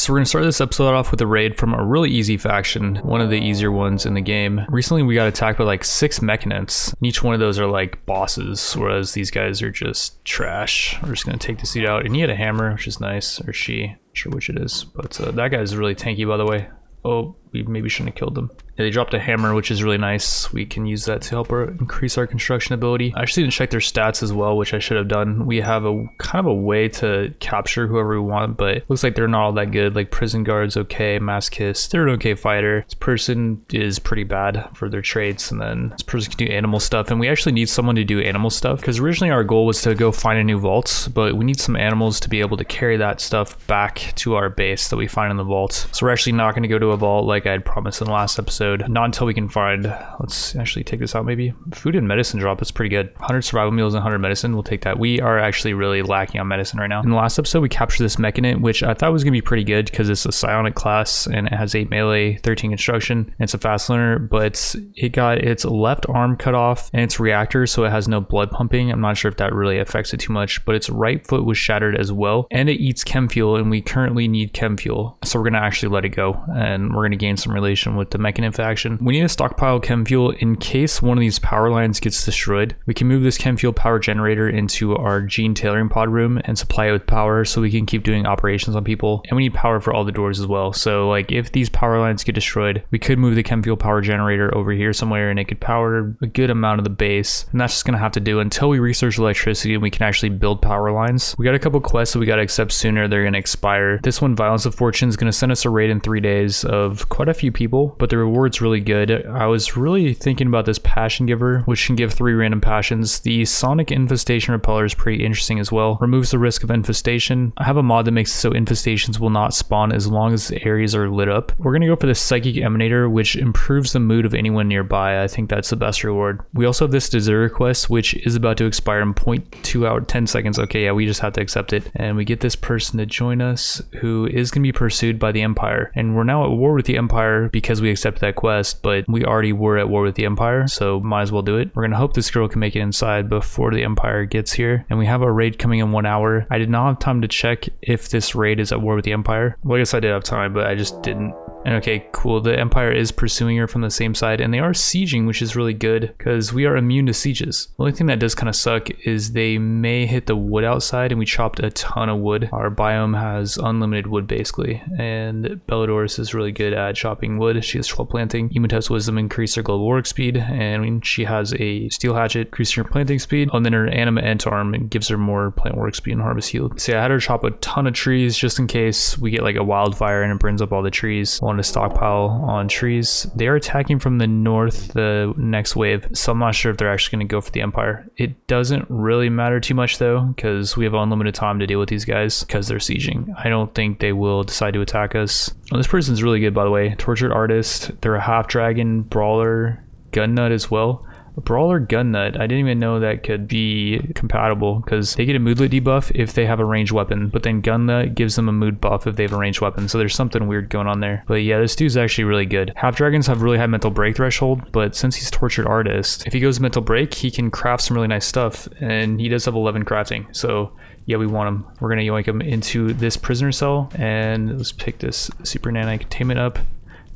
So we're gonna start this episode off with a raid from a really easy faction, one of the easier ones in the game. Recently we got attacked by like 6 mechanics, and each one of those are like bosses, whereas these guys are just trash. We're just gonna take this dude out, and he had a hammer, which is nice, or she, not sure which it is, but that guy's really tanky, by the way. Oh, we maybe shouldn't have killed them. Yeah, they dropped a hammer, which is really nice. We can use that to help increase our construction ability. I actually didn't check their stats as well, which I should have done. We have a kind of a way to capture whoever we want, but it looks like they're not all that good. Like prison guards, okay, masochist, they're an okay fighter. This person is pretty bad for their traits, and then this person can do animal stuff, and we actually need someone to do animal stuff because originally our goal was to go find a new vault, but we need some animals to be able to carry that stuff back to our base that we find in the vault. So we're actually not going to go to a vault like I had promised in the last episode. Not until we can find, let's actually take this out maybe. Food and medicine drop, that's pretty good. 100 survival meals and 100 medicine, we'll take that. We are actually really lacking on medicine right now. In the last episode, we captured this mechanite, which I thought was gonna be pretty good because it's a psionic class and it has 8 melee, 13 construction, and it's a fast learner, but it got its left arm cut off and its reactor, so it has no blood pumping. I'm not sure if that really affects it too much, but its right foot was shattered as well, and it eats chem fuel, and we currently need chem fuel. So we're gonna actually let it go, and we're gonna gain some relation with the mechanite faction. We need to stockpile chem fuel in case one of these power lines gets destroyed. We can move this chem fuel power generator into our gene tailoring pod room and supply it with power so we can keep doing operations on people. And we need power for all the doors as well. So like if these power lines get destroyed, we could move the chem fuel power generator over here somewhere and it could power a good amount of the base. And that's just gonna have to do until we research electricity and we can actually build power lines. We got a couple quests that we gotta accept sooner. They're gonna expire. This one, Violence of Fortune, is gonna send us a raid in 3 days of quite a few people, but the reward's really good. I was really thinking about this Passion Giver, which can give 3 random passions. The Sonic Infestation Repeller is pretty interesting as well. Removes the risk of infestation. I have a mod that makes it so infestations will not spawn as long as the areas are lit up. We're gonna go for the Psychic Emanator, which improves the mood of anyone nearby. I think that's the best reward. We also have this Deserter quest, which is about to expire in 0.2 hour 10 seconds. Okay, yeah, we just have to accept it. And we get this person to join us who is gonna be pursued by the Empire. And we're now at war with the Empire because we accepted that quest, but we already were at war with the Empire, so might as well do it. We're gonna hope this girl can make it inside before the Empire gets here, and we have a raid coming in 1 hour. I did not have time to check if this raid is at war with the Empire. Well, I guess I did have time, but I just didn't. And okay, cool, the Empire is pursuing her from the same side, and they are sieging, which is really good because we are immune to sieges. The only thing that does kind of suck is they may hit the wood outside, and we chopped a ton of wood. Our biome has unlimited wood basically, and Belladorus is really good at chopping wood. She has 12 planting. Emotep's wisdom increased her global work speed, and she has a steel hatchet increasing her planting speed. Oh, and then her anima ent arm gives her more plant work speed and harvest yield. So yeah, I had her chop a ton of trees just in case we get like a wildfire and it burns up all the trees. To stockpile on trees. They are attacking from the north, the next wave, so I'm not sure if they're actually going to go for the Empire. It doesn't really matter too much though, because we have unlimited time to deal with these guys because they're sieging. I don't think they will decide to attack us. Oh, this person's really good, by the way. Tortured Artist. They're a half dragon, brawler, gun nut as well. A brawler gun nut, I didn't even know that could be compatible because they get a moodlet debuff if they have a ranged weapon, but then gun nut gives them a mood buff if they have a ranged weapon, so there's something weird going on there. But yeah, this dude's actually really good. Half dragons have really high mental break threshold, but since he's Tortured Artist, if he goes mental break, he can craft some really nice stuff, and he does have 11 crafting, so yeah, we want him. We're gonna yoink him into this prisoner cell, and let's pick this super nano containment up.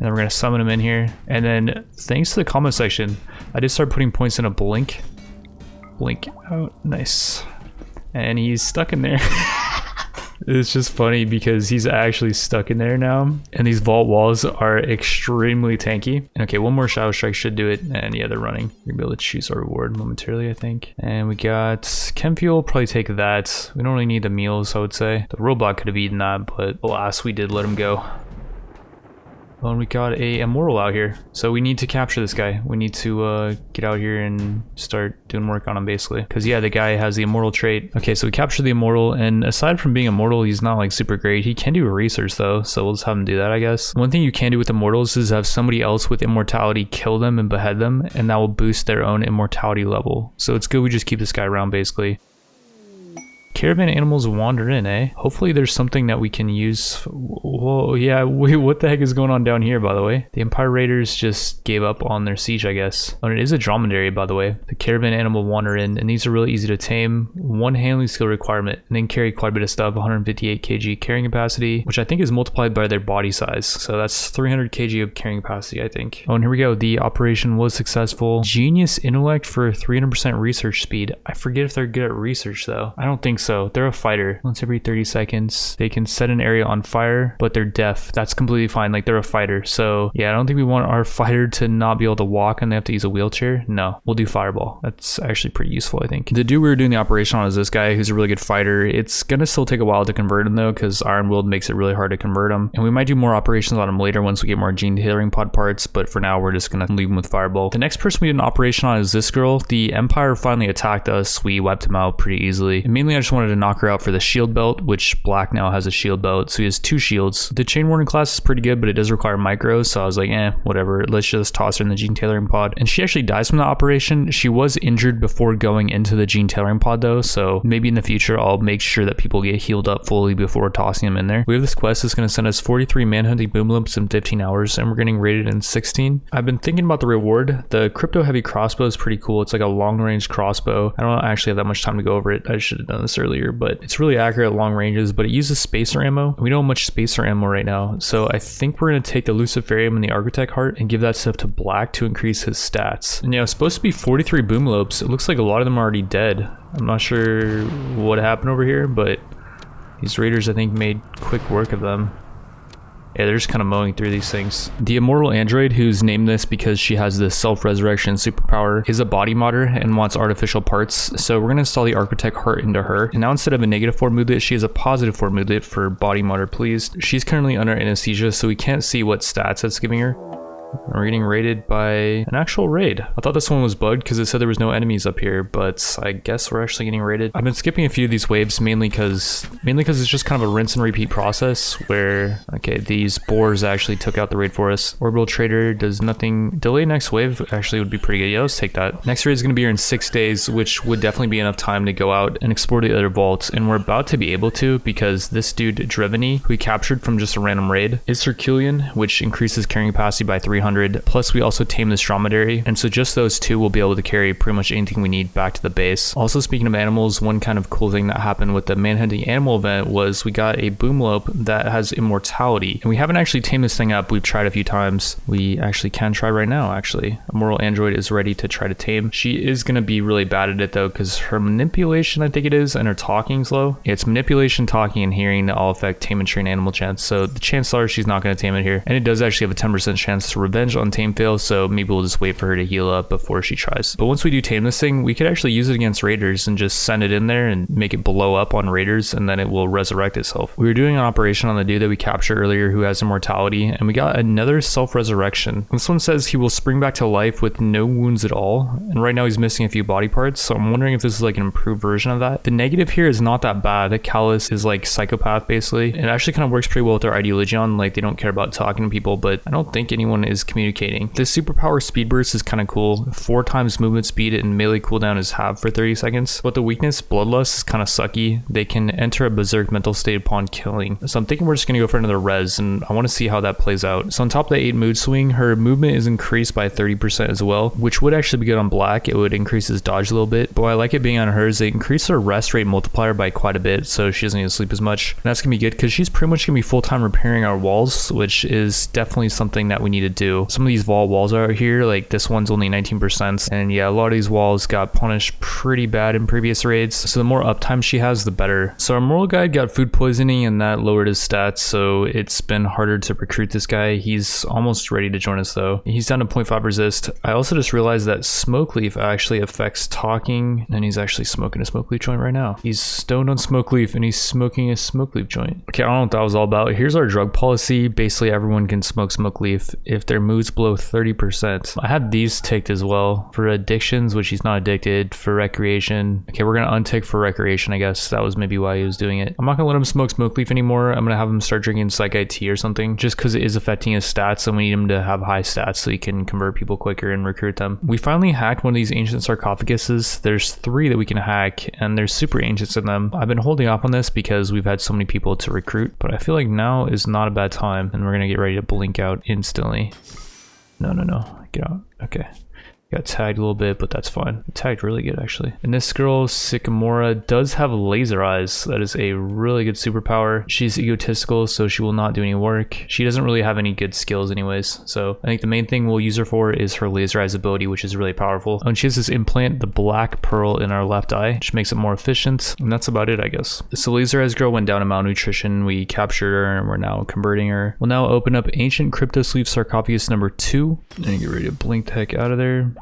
And then we're gonna summon him in here. And then thanks to the comment section, I did start putting points in a blink. Blink out, nice. And he's stuck in there. It's just funny because he's actually stuck in there now. And these vault walls are extremely tanky. And okay, one more Shadow Strike should do it. And yeah, they're running. We're gonna be able to choose our reward momentarily, I think. And we got chem fuel, probably take that. We don't really need the meals, I would say. The robot could have eaten that, but alas, we did let him go. Well, and we got a immortal out here, so we need to capture this guy. We need to get out here and start doing work on him basically, because yeah, the guy has the immortal trait. Okay, so we captured the immortal, and aside from being immortal, he's not like super great. He can do research though, so we'll just have him do that, I guess. One thing you can do with immortals is have somebody else with immortality kill them and behead them, and that will boost their own immortality level. So it's good we just keep this guy around basically. Caravan animals wander in, eh? Hopefully there's something that we can use. Whoa, yeah, wait, what the heck is going on down here, by the way? The Empire Raiders just gave up on their siege, I guess. Oh, it is a dromedary, by the way. The caravan animal wander in, and these are really easy to tame. One handling skill requirement, and then carry quite a bit of stuff. 158 kg carrying capacity, which I think is multiplied by their body size. So that's 300 kg of carrying capacity, I think. Oh, and here we go. The operation was successful. Genius intellect for 300% research speed. I forget if they're good at research though. I don't think so. They're a fighter. Once every 30 seconds, they can set an area on fire, but they're deaf. That's completely fine. Like, they're a fighter. So yeah, I don't think we want our fighter to not be able to walk and they have to use a wheelchair. No, we'll do fireball. That's actually pretty useful, I think. The dude we were doing the operation on is this guy who's a really good fighter. It's gonna still take a while to convert him though, because Iron Willed makes it really hard to convert him. And we might do more operations on him later once we get more gene tailoring pod parts, but for now we're just gonna leave him with fireball. The next person we did an operation on is this girl. The Empire finally attacked us. We wiped him out pretty easily. And mainly I just wanted to knock her out for the shield belt, which Black now has a shield belt, so he has 2 shields. The chain warning class is pretty good, but it does require micros, so I was like, whatever, let's just toss her in the gene tailoring pod. And she actually dies from the operation. She was injured before going into the gene tailoring pod though, so maybe in the future I'll make sure that people get healed up fully before tossing them in there. We have this quest that's going to send us 43 manhunting boom lumps in 15 hours, and we're getting rated in 16. I've been thinking about the reward. The crypto heavy crossbow is pretty cool. It's like a long range crossbow. I don't actually have that much time to go over it. I should have done this earlier, but it's really accurate at long ranges, but it uses spacer ammo. We don't have much spacer ammo right now, so I think we're going to take the Luciferium and the Architect Heart and give that stuff to Black to increase his stats. And yeah, it's supposed to be 43 boom lopes. It looks like a lot of them are already dead. I'm not sure what happened over here, but these raiders I think made quick work of them. Yeah, they're just kind of mowing through these things. The immortal android, who's named this because she has this self-resurrection superpower, is a body modder and wants artificial parts. So we're going to install the Architect Heart into her. And now instead of a -4 moodlet, she has a +4 moodlet for body modder pleased. She's currently under anesthesia, so we can't see what stats that's giving her. We're getting raided by an actual raid. I thought this one was bugged because it said there was no enemies up here, but I guess we're actually getting raided. I've been skipping a few of these waves mainly because it's just kind of a rinse and repeat process where, okay, these boars actually took out the raid for us. Orbital Trader does nothing. Delay next wave actually would be pretty good. Yeah, let's take that. Next raid is going to be here in 6 days, which would definitely be enough time to go out and explore the other vaults. And we're about to be able to because this dude, Dreveny, who we captured from just a random raid, is Herculean, which increases carrying capacity by 300. Plus we also tame this dromedary, and so just those 2 will be able to carry pretty much anything we need back to the base. Also, speaking of animals, one kind of cool thing that happened with the manhunting animal event was we got a boomlope that has immortality, and we haven't actually tamed this thing up. We've tried a few times. We actually can try right now. Actually, Immortal Android is ready to try to tame. She is going to be really bad at it though, because her manipulation, I think it is, and her talking's low. It's manipulation, talking, and hearing that all affect tame and train animal chance, so the chances are she's not going to tame it here, and it does actually have a 10% chance to revenge on tame fail, so maybe we'll just wait for her to heal up before she tries. But once we do tame this thing, we could actually use it against raiders and just send it in there and make it blow up on raiders, and then it will resurrect itself. We were doing an operation on the dude that we captured earlier who has immortality, and we got another self-resurrection. This one says he will spring back to life with no wounds at all, and right now he's missing a few body parts, so I'm wondering if this is like an improved version of that. The negative here is not that bad. The Callus is like psychopath basically. It actually kind of works pretty well with our ideology on, like they don't care about talking to people, but I don't think anyone is communicating. This superpower speed burst is kind of cool. 4 times movement speed and melee cooldown is halved for 30 seconds. But the weakness, bloodlust, is kind of sucky. They can enter a berserk mental state upon killing. So I'm thinking we're just going to go for another res, and I want to see how that plays out. So on top of the 8 mood swing, her movement is increased by 30% as well, which would actually be good on Black. It would increase his dodge a little bit. But I like it being on hers. It increased her rest rate multiplier by quite a bit, so she doesn't need to sleep as much. And that's going to be good because she's pretty much going to be full-time repairing our walls, which is definitely something that we need to do. Some of these walls out here, like this one's only 19%, and yeah, a lot of these walls got punished pretty bad in previous raids, so the more uptime she has, the better. So our moral guide got food poisoning, and that lowered his stats, so it's been harder to recruit this guy. He's almost ready to join us though. He's down to 0.5 resist. I also just realized that smoke leaf actually affects talking, and he's actually smoking a smoke leaf joint right now. He's stoned on smoke leaf, and he's smoking a smoke leaf joint. Okay, I don't know what that was all about. Here's our drug policy. Basically everyone can smoke leaf if they're their mood's below 30%. I had these ticked as well for addictions, which he's not addicted. For recreation, okay, we're gonna untick for recreation. I guess that was maybe why he was doing it. I'm not gonna let him smoke smoke leaf anymore. I'm gonna have him start drinking psychite tea or something, just because it is affecting his stats, and we need him to have high stats so he can convert people quicker and recruit them. We finally hacked one of these ancient sarcophaguses. There's 3 that we can hack, and there's super ancients in them. I've been holding off on this because we've had so many people to recruit, but I feel like now is not a bad time, and we're gonna get ready to blink out instantly. No, get out. Okay. Got tagged a little bit, but that's fine. Tagged really good, actually. And this girl, Sycamora, does have laser eyes. That is a really good superpower. She's egotistical, so she will not do any work. She doesn't really have any good skills anyways. So I think the main thing we'll use her for is her laser eyes ability, which is really powerful. And she has this implant, the black pearl in our left eye, which makes it more efficient. And that's about it, I guess. So laser eyes girl went down to malnutrition. We captured her, and we're now converting her. We'll now open up ancient crypto sleeve sarcophagus number 2. And get ready to blink the heck out of there.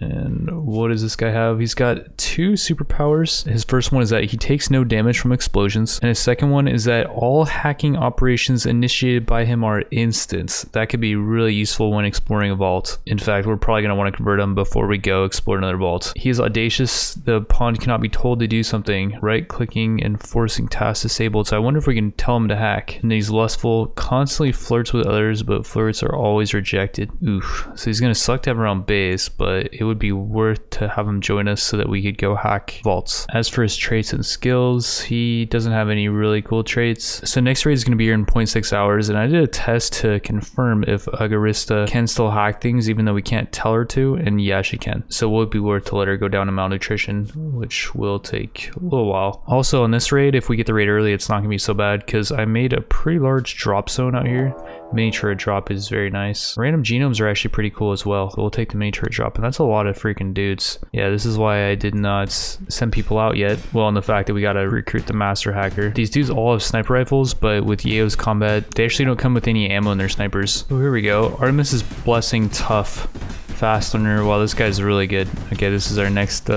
And what does this guy have? He's got 2 superpowers. His first one is that he takes no damage from explosions. And his second one is that all hacking operations initiated by him are instant. That could be really useful when exploring a vault. In fact, we're probably going to want to convert him before we go explore another vault. He is audacious. The pawn cannot be told to do something. Right clicking and forcing tasks disabled. So I wonder if we can tell him to hack. And he's lustful, constantly flirts with others, but flirts are always rejected. Oof. So he's going to suck to have around base, but it would be worth to have him join us so that we could go hack vaults. As for his traits and skills, he doesn't have any really cool traits. So next raid is going to be here in 0.6 hours, and I did a test to confirm if Agarista can still hack things even though we can't tell her to, and yeah, she can. So it would be worth to let her go down to malnutrition, which will take a little while. Also on this raid, if we get the raid early, it's not going to be so bad because I made a pretty large drop zone out here. Mini turret drop is very nice. Random genomes are actually pretty cool as well. So we'll take the mini turret drop, and that's a lot of freaking dudes. Yeah, this is why I did not send people out yet. Well, and the fact that we gotta recruit the master hacker. These dudes all have sniper rifles, but with Yeo's combat, they actually don't come with any ammo in their snipers. Oh, here we go. Artemis is blessing tough. Fast learner. Wow, this guy's really good. Okay, this is our next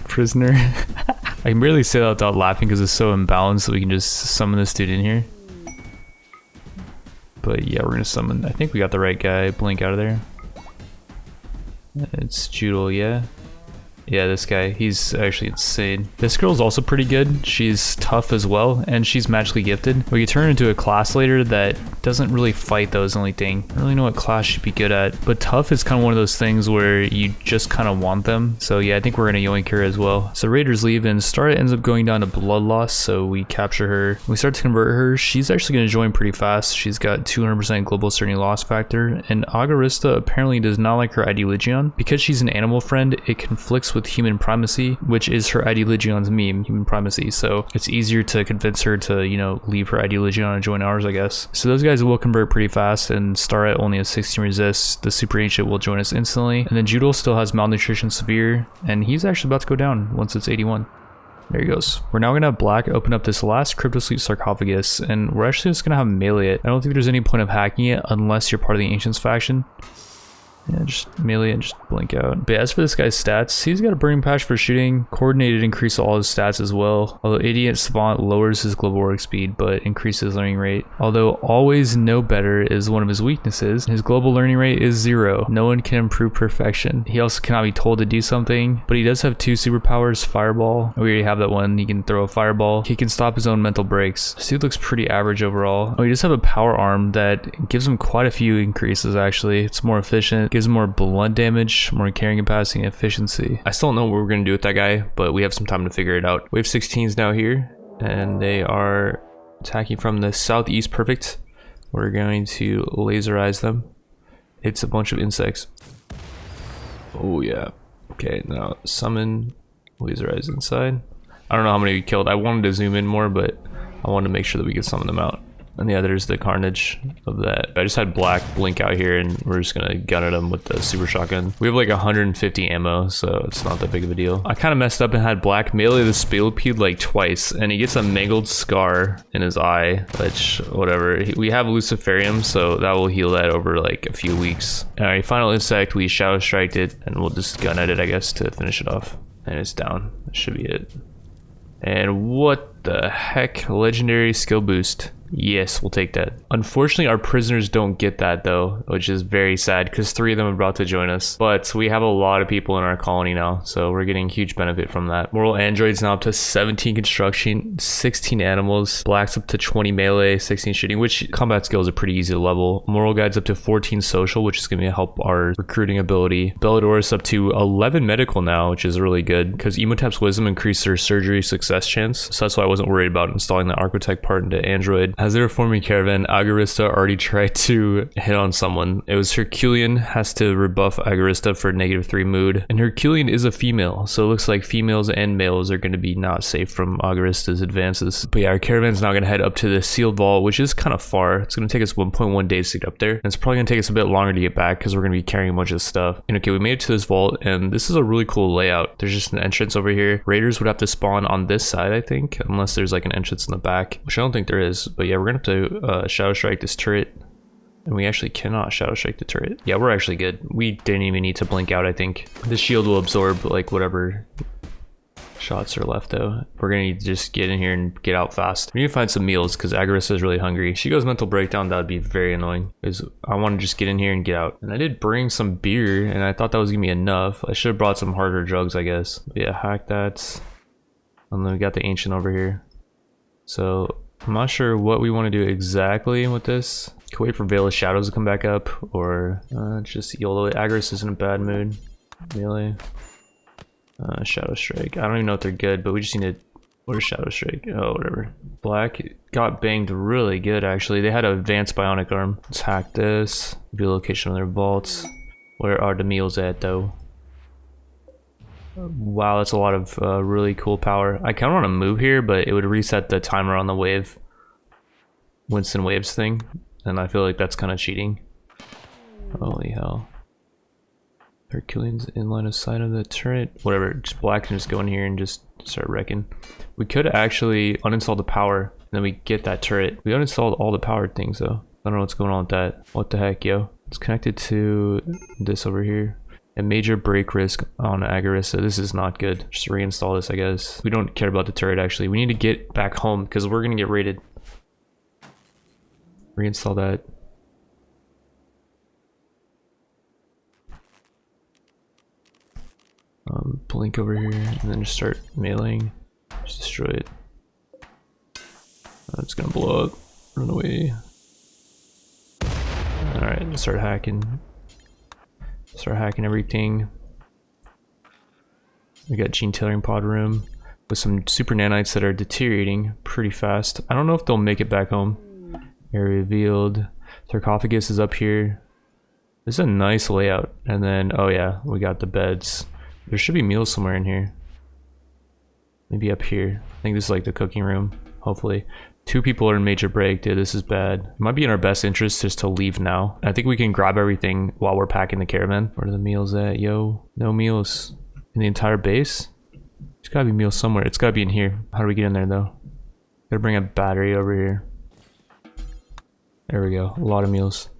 prisoner. I can barely say that without laughing because it's so imbalanced that we can just summon this dude in here. But yeah, we're gonna summon. I think we got the right guy. Blink out of there. It's Judel, yeah. Yeah, this guy, he's actually insane. This girl's also pretty good. She's tough as well, and she's magically gifted. We can turn her into a class later that doesn't really fight though, is the only thing. I don't really know what class she'd be good at, but tough is kind of one of those things where you just kind of want them. So yeah, I think we're gonna yoink her as well. So raiders leave, and Star ends up going down to blood loss, so we capture her. We start to convert her. She's actually gonna join pretty fast. She's got 200% global certainty loss factor, and Agarista apparently does not like her ID Legion. Because she's an animal friend, it conflicts with human primacy, which is her ID Legion's meme, human primacy. So it's easier to convince her to, you know, leave her ID Legion and join ours, I guess. So those guys will convert pretty fast, and Starret only has 16 resists. The super ancient will join us instantly, and then Judel still has malnutrition severe, and he's actually about to go down once it's 81. There he goes. We're now gonna have Black open up this last crypto sleep sarcophagus, and we're actually just gonna have melee it. I don't think there's any point of hacking it unless you're part of the Ancients faction. Yeah, just melee and just blink out. But as for this guy's stats, he's got a burning patch for shooting, coordinated increase all his stats as well. Although Idiot Savant lowers his global work speed, but increases learning rate. Although always know better is one of his weaknesses, his global learning rate is 0. No one can improve perfection. He also cannot be told to do something, but he does have 2 superpowers, Fireball. We already have that one. He can throw a fireball. He can stop his own mental breaks. This dude looks pretty average overall. Oh, he does have a power arm that gives him quite a few increases actually. It's more efficient. Gives more blunt damage, more carrying capacity, and efficiency. I still don't know what we're going to do with that guy, but we have some time to figure it out. We have 16s now here, and they are attacking from the southeast. Perfect. We're going to laserize them. It's a bunch of insects. Oh yeah. Okay, now summon, laserize inside. I don't know how many we killed. I wanted to zoom in more, but I wanted to make sure that we could summon them out. And yeah, there's the carnage of that. I just had Black blink out here, and we're just gonna gun at him with the super shotgun. We have like 150 ammo, so it's not that big of a deal. I kind of messed up and had Black melee the Spalopede like twice, and he gets a mangled scar in his eye, which, whatever. We have Luciferium, so that will heal that over like a few weeks. Alright, final insect, we Shadow Striked it, and we'll just gun at it, I guess, to finish it off. And it's down. That should be it. And what the heck? Legendary skill boost. Yes, we'll take that. Unfortunately, our prisoners don't get that though, which is very sad because 3 of them are about to join us. But we have a lot of people in our colony now, so we're getting huge benefit from that. Moral androids now up to 17 construction, 16 animals, blacks up to 20 melee, 16 shooting, which combat skills are pretty easy to level. Moral guides up to 14 social, which is going to help our recruiting ability. Belladorus up to 11 medical now, which is really good because Emotep's wisdom increased their surgery success chance. So that's why I wasn't worried about installing the architect part into android. As they're forming caravan, Agarista already tried to hit on someone. It was Herculean, has to rebuff Agarista for -3 mood. And Herculean is a female, so it looks like females and males are going to be not safe from Agarista's advances. But yeah, our caravan's now going to head up to the sealed vault, which is kind of far. It's going to take us 1.1 days to get up there. And it's probably going to take us a bit longer to get back because we're going to be carrying a bunch of stuff. And okay, we made it to this vault, and this is a really cool layout. There's just an entrance over here. Raiders would have to spawn on this side, I think, unless there's like an entrance in the back, which I don't think there is. But yeah, we're going to have to shadow strike this turret. And we actually cannot shadow strike the turret. Yeah, we're actually good. We didn't even need to blink out, I think. The shield will absorb like whatever shots are left though. We're gonna need to just get in here and get out fast. We need to find some meals because Agarista is really hungry. She goes mental breakdown, that would be very annoying because I want to just get in here and get out. And I did bring some beer and I thought that was gonna be enough. I should have brought some harder drugs, I guess. But yeah, hack that. And then we got the ancient over here. So I'm not sure what we want to do exactly with this. Can wait for Veil of Shadows to come back up, or just YOLO it. Agris is in a bad mood. Melee. Shadow Strike. I don't even know if they're good, but we just need to... Where's Shadow Strike? Oh, whatever. Black got banged really good, actually. They had an advanced bionic arm. Let's hack this. View location of their vaults. Where are the meals at, though? Wow, that's a lot of really cool power. I kind of want to move here, but it would reset the timer on the wave. Winston Waves thing. And I feel like that's kind of cheating. Holy hell. Herculean's in line of sight of the turret. Whatever, just Black can just go in here and just start wrecking. We could actually uninstall the power, and then we get that turret. We uninstalled all the powered things though. I don't know what's going on with that. What the heck, yo? It's connected to this over here. A major break risk on Agarista. This is not good. Just reinstall this, I guess. We don't care about the turret actually. We need to get back home because we're gonna get raided. Reinstall that. Blink over here and then just start mailing. Just destroy it. It's gonna blow up. Run away. Alright, let's start hacking. Start hacking everything. We got gene tailoring pod room with some super nanites that are deteriorating pretty fast. I don't know if they'll make it back home. Area revealed. Sarcophagus is up here. This is a nice layout. And then, oh yeah, we got the beds. There should be meals somewhere in here. Maybe up here. I think this is like the cooking room, hopefully. 2 people are in major break, dude, this is bad. It might be in our best interest just to leave now. I think we can grab everything while we're packing the caravan. Where are the meals at, yo? No meals in the entire base? There's gotta be meals somewhere. It's gotta be in here. How do we get in there though? Gotta bring a battery over here. There we go, a lot of meals.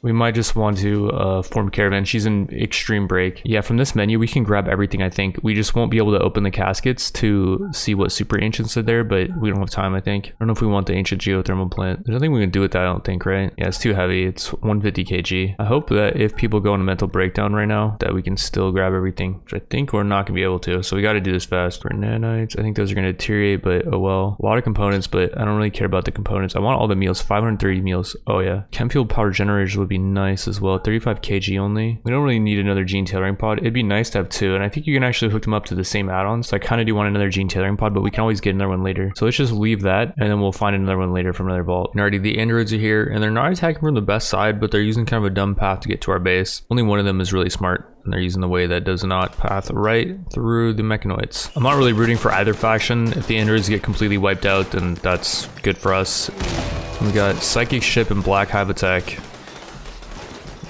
We might just want to form caravan. She's in extreme break. Yeah, from this menu, we can grab everything, I think. We just won't be able to open the caskets to see what super ancients are there, but we don't have time, I think. I don't know if we want the ancient geothermal plant. There's nothing we can do with that, I don't think, right? Yeah, it's too heavy. It's 150 kg. I hope that if people go into mental breakdown right now, that we can still grab everything, which I think we're not gonna be able to. So we gotta do this fast. For nanites, I think those are gonna deteriorate, but oh well. A lot of components, but I don't really care about the components. I want all the meals, 530 meals. Oh yeah. Chem fuel power generators would be nice as well. 35 kg only. We don't really need another gene tailoring pod. It'd be nice to have 2, and I think you can actually hook them up to the same add-ons. So I kind of do want another gene tailoring pod, but we can always get another one later. So let's just leave that, and then we'll find another one later from another vault. And already the androids are here, and they're not attacking from the best side, but they're using kind of a dumb path to get to our base. Only one of them is really smart, and they're using the way that does not path right through the mechanoids. I'm not really rooting for either faction. If the androids get completely wiped out, then that's good for us. We got Psychic Ship and Black Hive attack.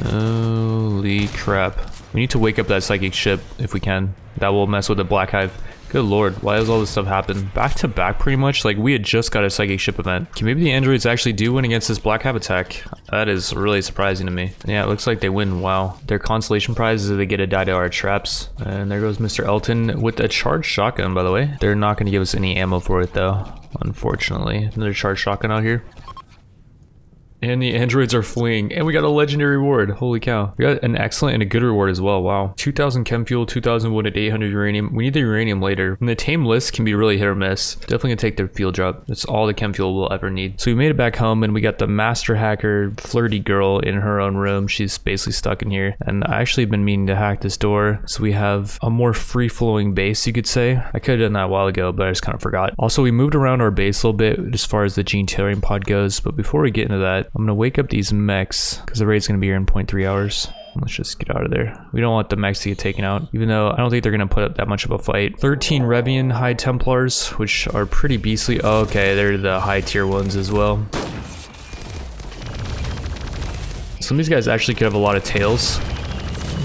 Holy crap. We need to wake up that Psychic Ship if we can. That will mess with the Black Hive. Good lord, why does all this stuff happen? Back to back pretty much? Like we had just got a Psychic Ship event. Okay, maybe the androids actually do win against this Black Hive attack. That is really surprising to me. Yeah, it looks like they win. Wow. Their consolation prize is that they get to die to our traps. And there goes Mr. Elton with a charged shotgun, by the way. They're not going to give us any ammo for it though, unfortunately. Another charged shotgun out here. And the androids are fleeing. And we got a legendary reward. Holy cow. We got an excellent and a good reward as well. Wow. 2,000 chem fuel, 2,000 wood at 800 uranium. We need the uranium later. And the tame list can be really hit or miss. Definitely gonna take the field drop. That's all the chem fuel we'll ever need. So we made it back home and we got the master hacker flirty girl in her own room. She's basically stuck in here. And I actually been meaning to hack this door. So we have a more free flowing base, you could say. I could have done that a while ago, but I just kind of forgot. Also, we moved around our base a little bit as far as the gene tailoring pod goes. But before we get into that, I'm gonna wake up these mechs because the raid's gonna be here in 0.3 hours. Let's just get out of there. We don't want the mechs to get taken out, even though I don't think they're gonna put up that much of a fight. 13 Revian High Templars, which are pretty beastly. Oh, okay, they're the high tier ones as well. Some of these guys actually could have a lot of tails.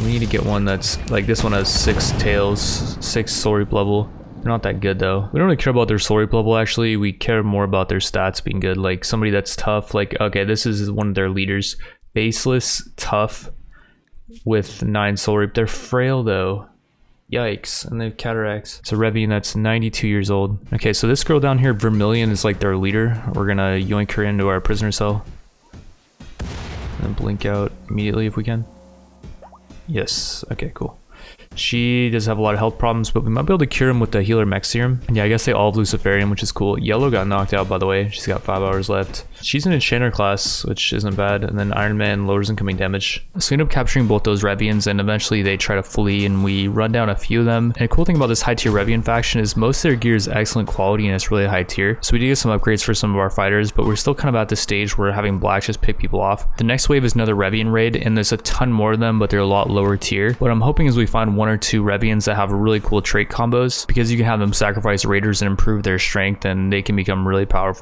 We need to get one that's like this one has 6 tails, 6 soul reap level. They're not that good though. We don't really care about their soul reap level actually. We care more about their stats being good. Like somebody that's tough, like okay, this is one of their leaders. Baseless, tough, with 9 soul reap. They're frail though. Yikes. And they have cataracts. It's a Revian that's 92 years old. Okay, so this girl down here, Vermilion, is like their leader. We're gonna yoink her into our prisoner cell. And blink out immediately if we can. Yes. Okay, cool. She does have a lot of health problems, but we might be able to cure him with the healer mech serum. And yeah, I guess they all have Luciferian, which is cool. Yellow got knocked out, by the way. She's got 5 hours left. She's an enchanter class, which isn't bad. And then Iron Man lowers incoming damage. So we end up capturing both those Revians, and eventually they try to flee, and we run down a few of them. And the cool thing about this high tier Revian faction is most of their gear is excellent quality, and it's really high tier. So we did get some upgrades for some of our fighters, but we're still kind of at the stage where having blacks just pick people off. The next wave is another Revian raid, and there's a ton more of them, but they're a lot lower tier. What I'm hoping is we find 1 or 2 Revians that have really cool trait combos, because you can have them sacrifice raiders and improve their strength, and they can become really powerful.